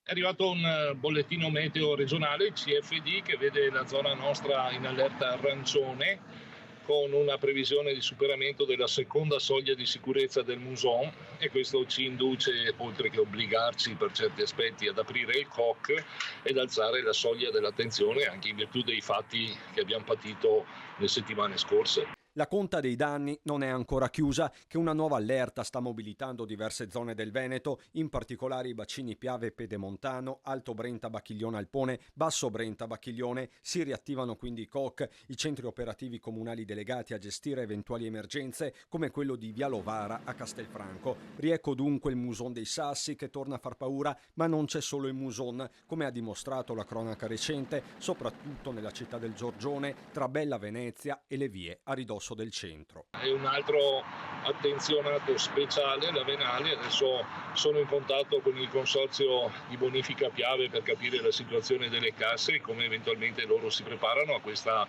È arrivato un bollettino meteo regionale, il CFD, che vede la zona nostra in allerta arancione, con una previsione di superamento della seconda soglia di sicurezza del Muson, e questo ci induce, oltre che obbligarci per certi aspetti ad aprire il COC ed alzare la soglia dell'attenzione anche in virtù dei fatti che abbiamo patito le settimane scorse. La conta dei danni non è ancora chiusa, che una nuova allerta sta mobilitando diverse zone del Veneto, in particolare i bacini Piave e Pedemontano, Alto Brenta Bacchiglione Alpone, Basso Brenta Bacchiglione. Si riattivano quindi i COC, i centri operativi comunali delegati a gestire eventuali emergenze, come quello di Via Lovara a Castelfranco. Riecco dunque il Muson dei Sassi, che torna a far paura, ma non c'è solo il Muson, come ha dimostrato la cronaca recente, soprattutto nella città del Giorgione, tra Bella Venezia e le vie a ridosso del centro. È un altro attenzionato speciale, la Venale. Adesso sono in contatto con il consorzio di bonifica Piave per capire la situazione delle casse e come eventualmente loro si preparano a questa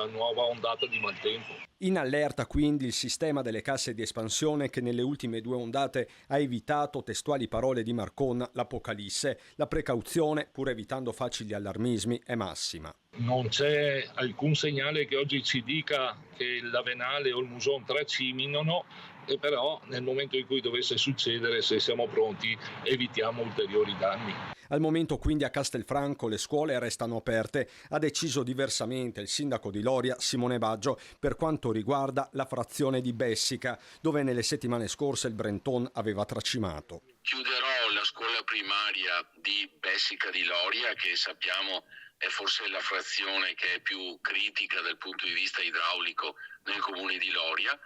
nuova ondata di maltempo. In allerta quindi il sistema delle casse di espansione, che nelle ultime 2 ondate ha evitato, testuali parole di Marcon, l'apocalisse. La precauzione, pur evitando facili allarmismi, è massima. Non c'è alcun segnale che oggi ci dica che la Venale o il Muson traciminano, e però nel momento in cui dovesse succedere, se siamo pronti, evitiamo ulteriori danni. Al momento quindi a Castelfranco le scuole restano aperte. Ha deciso diversamente il sindaco di Loria, Simone Baggio, per quanto riguarda la frazione di Bessica, dove nelle settimane scorse il Brenton aveva tracimato. Chiuderò la scuola primaria di Bessica di Loria, che sappiamo è forse la frazione che è più critica dal punto di vista idraulico nel comune di Loria,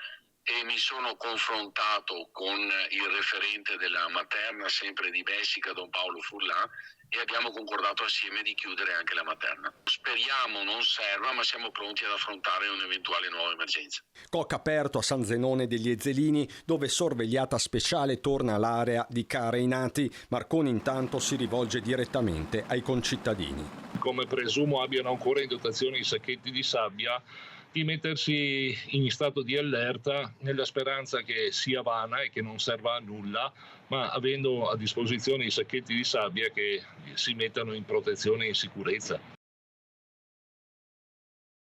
e mi sono confrontato con il referente della materna sempre di Bessica, Don Paolo Furlan, e abbiamo concordato assieme di chiudere anche la materna. Speriamo non serva, ma siamo pronti ad affrontare un'eventuale nuova emergenza. COC aperto a San Zenone degli Ezzelini, dove sorvegliata speciale torna all'area di Careinati. Marconi intanto si rivolge direttamente ai concittadini. Come presumo abbiano ancora in dotazione i sacchetti di sabbia, di mettersi in stato di allerta, nella speranza che sia vana e che non serva a nulla, ma avendo a disposizione i sacchetti di sabbia, che si mettano in protezione e in sicurezza.